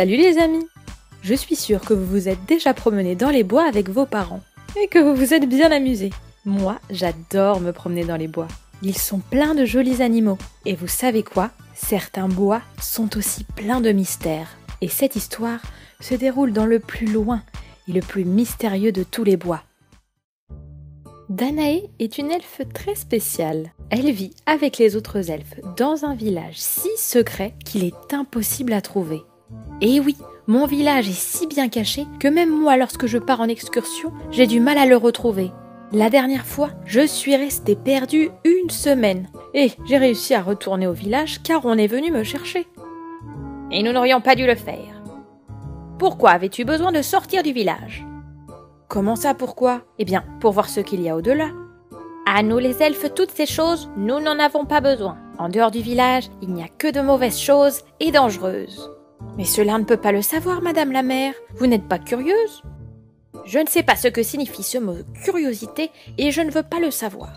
Salut les amis! Je suis sûre que vous vous êtes déjà promenés dans les bois avec vos parents et que vous vous êtes bien amusés. Moi, j'adore me promener dans les bois. Ils sont pleins de jolis animaux. Et vous savez quoi? Certains bois sont aussi pleins de mystères. Et cette histoire se déroule dans le plus loin et le plus mystérieux de tous les bois. Danae est une elfe très spéciale. Elle vit avec les autres elfes dans un village si secret qu'il est impossible à trouver. Et oui, mon village est si bien caché que même moi, lorsque je pars en excursion, j'ai du mal à le retrouver. La dernière fois, je suis restée perdue une semaine. Et j'ai réussi à retourner au village car on est venu me chercher. Et nous n'aurions pas dû le faire. Pourquoi avais-tu besoin de sortir du village? Comment ça, pourquoi? Eh bien, pour voir ce qu'il y a au-delà. À nous les elfes, toutes ces choses, nous n'en avons pas besoin. En dehors du village, il n'y a que de mauvaises choses et dangereuses. Mais cela ne peut pas le savoir, madame la mère. Vous n'êtes pas curieuse? Je ne sais pas ce que signifie ce mot curiosité et je ne veux pas le savoir.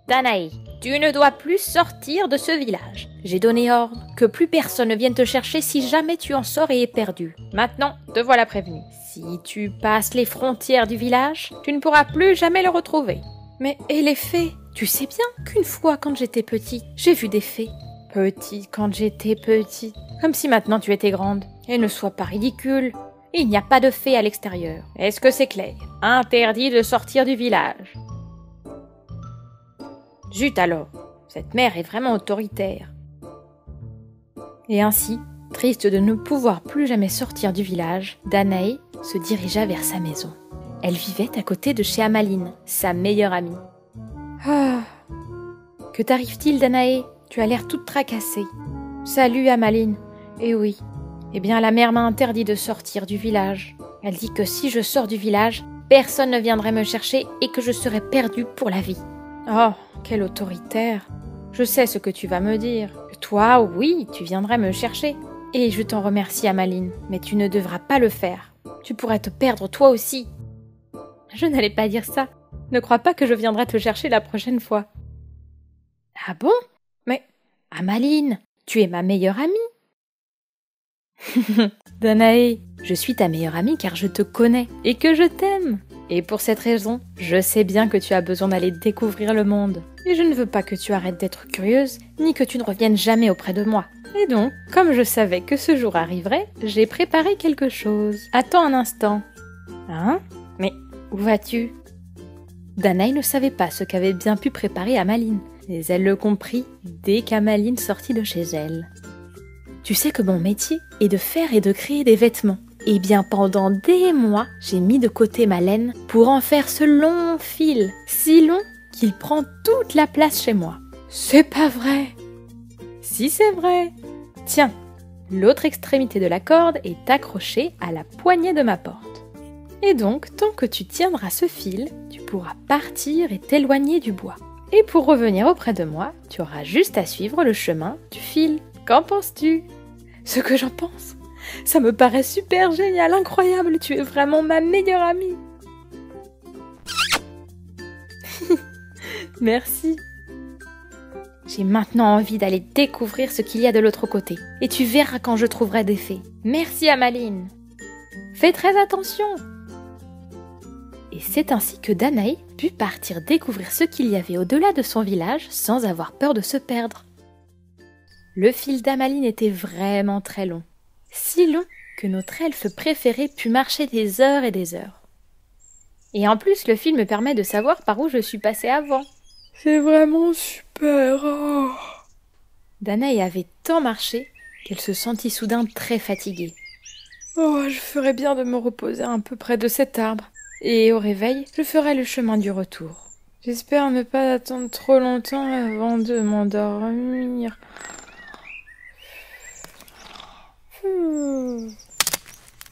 Danae, tu ne dois plus sortir de ce village. J'ai donné ordre que plus personne ne vienne te chercher si jamais tu en sors et es perdue. Maintenant, te voilà prévenue. Si tu passes les frontières du village, tu ne pourras plus jamais le retrouver. Mais et les fées? Tu sais bien qu'une fois, quand j'étais petite, j'ai vu des fées. Petite quand j'étais petite. Comme si maintenant tu étais grande. Et ne sois pas ridicule. Il n'y a pas de fées à l'extérieur. Est-ce que c'est clair? Interdit de sortir du village. Zut alors, cette mère est vraiment autoritaire. Et ainsi, triste de ne pouvoir plus jamais sortir du village, Danae se dirigea vers sa maison. Elle vivait à côté de chez Amaline, sa meilleure amie. Ah, que t'arrive-t-il, Danae? Tu as l'air toute tracassée. Salut, Amaline. Eh oui. Eh bien, la mère m'a interdit de sortir du village. Elle dit que si je sors du village, personne ne viendrait me chercher et que je serais perdue pour la vie. Oh, quelle autoritaire. Je sais ce que tu vas me dire. Toi, oui, tu viendrais me chercher. Et je t'en remercie, Amaline, mais tu ne devras pas le faire. Tu pourrais te perdre toi aussi. Je n'allais pas dire ça. Ne crois pas que je viendrai te chercher la prochaine fois. Ah bon? Mais, Amaline, tu es ma meilleure amie. Danae, je suis ta meilleure amie car je te connais et que je t'aime. Et pour cette raison, je sais bien que tu as besoin d'aller découvrir le monde. Et je ne veux pas que tu arrêtes d'être curieuse, ni que tu ne reviennes jamais auprès de moi. Et donc, comme je savais que ce jour arriverait, j'ai préparé quelque chose. Attends un instant. Hein? Mais où vas-tu? Danae ne savait pas ce qu'avait bien pu préparer Amaline, mais elle le comprit dès qu'Amaline sortit de chez elle. Tu sais que mon métier est de faire et de créer des vêtements. Eh bien, pendant des mois, j'ai mis de côté ma laine pour en faire ce long fil, si long qu'il prend toute la place chez moi. C'est pas vrai! Si, c'est vrai! Tiens, l'autre extrémité de la corde est accrochée à la poignée de ma porte. Et donc, tant que tu tiendras ce fil, tu pourras partir et t'éloigner du bois. Et pour revenir auprès de moi, tu auras juste à suivre le chemin du fil. Qu'en penses-tu? Ce que j'en pense? Ça me paraît super génial, incroyable, tu es vraiment ma meilleure amie. Merci. J'ai maintenant envie d'aller découvrir ce qu'il y a de l'autre côté. Et tu verras quand je trouverai des fées. Merci, Amaline. Fais très attention. Et c'est ainsi que Danae put partir découvrir ce qu'il y avait au-delà de son village sans avoir peur de se perdre. Le fil d'Amaline était vraiment très long. Si long que notre elfe préféré put marcher des heures et des heures. Et en plus, le fil me permet de savoir par où je suis passée avant. C'est vraiment super. Oh. Danae avait tant marché qu'elle se sentit soudain très fatiguée. Oh, je ferais bien de me reposer un peu près de cet arbre. Et au réveil, je ferai le chemin du retour. J'espère ne pas attendre trop longtemps avant de m'endormir.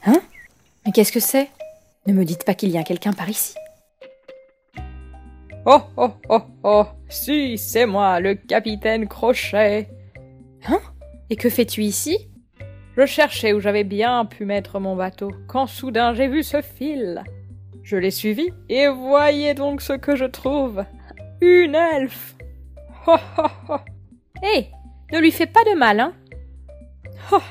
Hein? Mais qu'est-ce que c'est? Ne me dites pas qu'il y a quelqu'un par ici. Oh, oh, oh, oh! Si, c'est moi, le capitaine Crochet. Hein? Et que fais-tu ici? Je cherchais où j'avais bien pu mettre mon bateau, quand soudain j'ai vu ce fil. Je l'ai suivi, et voyez donc ce que je trouve. Une elfe! Oh, oh, oh! Hé! Ne lui fais pas de mal, hein? Oh!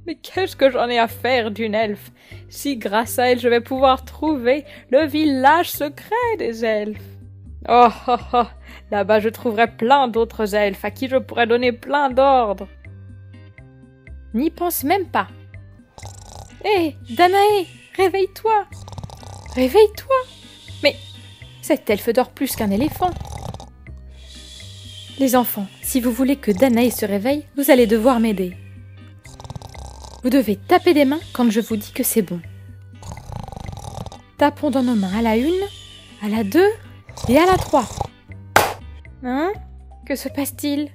Mais qu'est-ce que j'en ai à faire d'une elfe? Si grâce à elle je vais pouvoir trouver le village secret des elfes. Oh oh oh, là-bas je trouverai plein d'autres elfes à qui je pourrais donner plein d'ordres. N'y pense même pas. Hé, Danae, réveille-toi. Réveille-toi. Mais cet elfe dort plus qu'un éléphant. Les enfants, si vous voulez que Danae se réveille, vous allez devoir m'aider. Vous devez taper des mains quand je vous dis que c'est bon. Tapons dans nos mains à la 1, à la 2 et à la 3. Hein? Que se passe-t-il?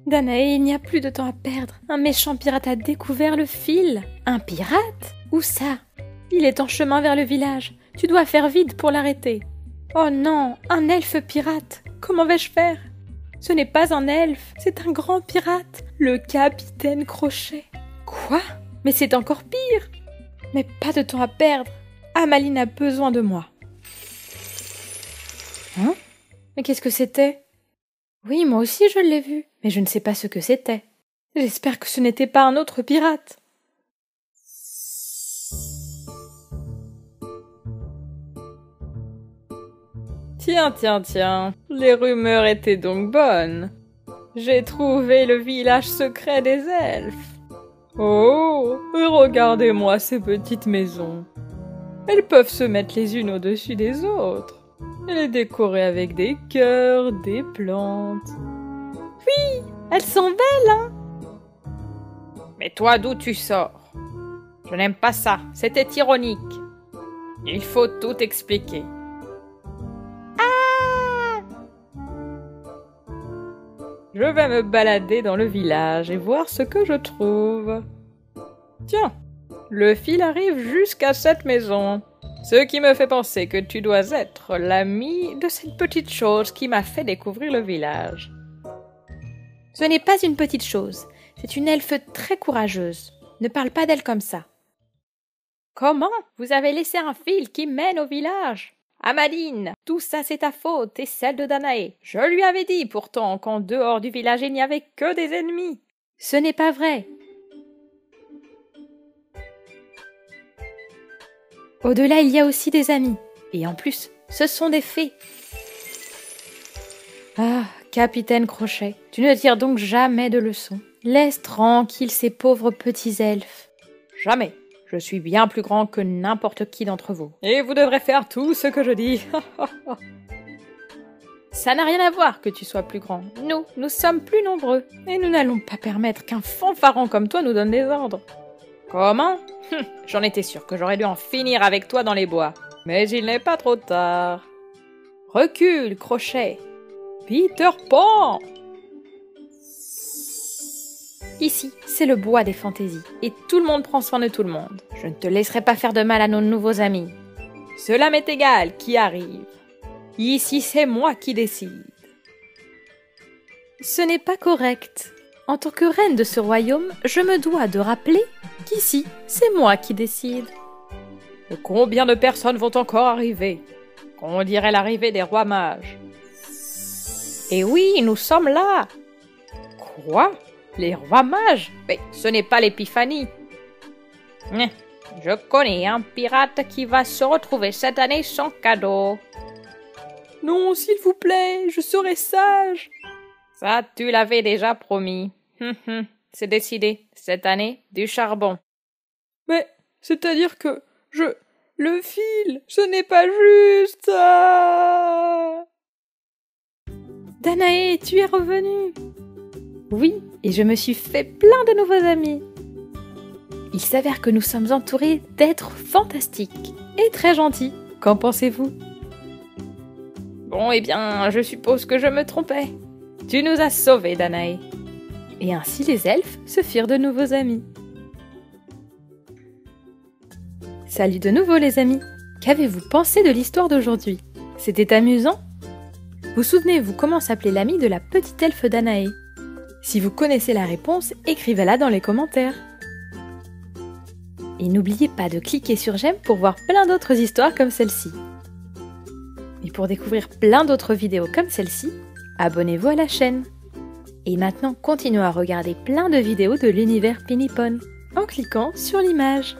Danae, il n'y a plus de temps à perdre. Un méchant pirate a découvert le fil. Un pirate? Où ça? Il est en chemin vers le village. Tu dois faire vite pour l'arrêter. Oh non, un elfe pirate. Comment vais-je faire? Ce n'est pas un elfe, c'est un grand pirate, le capitaine Crochet. Quoi? Mais c'est encore pire. Mais pas de temps à perdre. Amaline a besoin de moi. Hein? Mais qu'est-ce que c'était? Oui, moi aussi je l'ai vu, mais je ne sais pas ce que c'était. J'espère que ce n'était pas un autre pirate. Tiens, les rumeurs étaient donc bonnes. J'ai trouvé le village secret des elfes. Oh, regardez-moi ces petites maisons. Elles peuvent se mettre les unes au-dessus des autres. Et les décorer avec des cœurs, des plantes. Oui, elles sont belles, hein? Mais toi, d'où tu sors? Je n'aime pas ça, c'était ironique. Il faut tout expliquer. Je vais me balader dans le village et voir ce que je trouve. Tiens, le fil arrive jusqu'à cette maison. Ce qui me fait penser que tu dois être l'ami de cette petite chose qui m'a fait découvrir le village. Ce n'est pas une petite chose, c'est une elfe très courageuse. Ne parle pas d'elle comme ça. Comment? Vous avez laissé un fil qui mène au village? Amaline, tout ça c'est ta faute et celle de Danae. Je lui avais dit pourtant qu'en dehors du village il n'y avait que des ennemis. Ce n'est pas vrai. Au-delà il y a aussi des amis. Et en plus, ce sont des fées. Ah, capitaine Crochet, tu ne tires donc jamais de leçons. Laisse tranquille ces pauvres petits elfes. Jamais. Je suis bien plus grand que n'importe qui d'entre vous. Et vous devrez faire tout ce que je dis. Ça n'a rien à voir que tu sois plus grand. Nous sommes plus nombreux. Et nous n'allons pas permettre qu'un fanfaron comme toi nous donne des ordres. Comment? J'en étais sûre que j'aurais dû en finir avec toi dans les bois. Mais il n'est pas trop tard. Recule, Crochet. Peter Pan! Ici, c'est le bois des fantaisies, et tout le monde prend soin de tout le monde. Je ne te laisserai pas faire de mal à nos nouveaux amis. Cela m'est égal qui arrive. Ici, c'est moi qui décide. Ce n'est pas correct. En tant que reine de ce royaume, je me dois de rappeler qu'ici, c'est moi qui décide. Et combien de personnes vont encore arriver? On dirait l'arrivée des rois mages. Et oui, nous sommes là. Quoi? Les rois mages? Mais ce n'est pas l'épiphanie. Je connais un pirate qui va se retrouver cette année sans cadeau. Non, s'il vous plaît, je serai sage. Ça, tu l'avais déjà promis. C'est décidé. Cette année, du charbon. Mais, c'est-à-dire que le fil, ce n'est pas juste. Danae, tu es revenue. Oui, et je me suis fait plein de nouveaux amis. Il s'avère que nous sommes entourés d'êtres fantastiques et très gentils. Qu'en pensez-vous? Bon, eh bien, je suppose que je me trompais. Tu nous as sauvés, Danae. Et ainsi les elfes se firent de nouveaux amis. Salut de nouveau les amis. Qu'avez-vous pensé de l'histoire d'aujourd'hui? C'était amusant? Vous souvenez-vous comment s'appelait l'ami de la petite elfe Danae? Si vous connaissez la réponse, écrivez-la dans les commentaires. Et n'oubliez pas de cliquer sur j'aime pour voir plein d'autres histoires comme celle-ci. Et pour découvrir plein d'autres vidéos comme celle-ci, abonnez-vous à la chaîne. Et maintenant, continuons à regarder plein de vidéos de l'univers Pinipon. en cliquant sur l'image.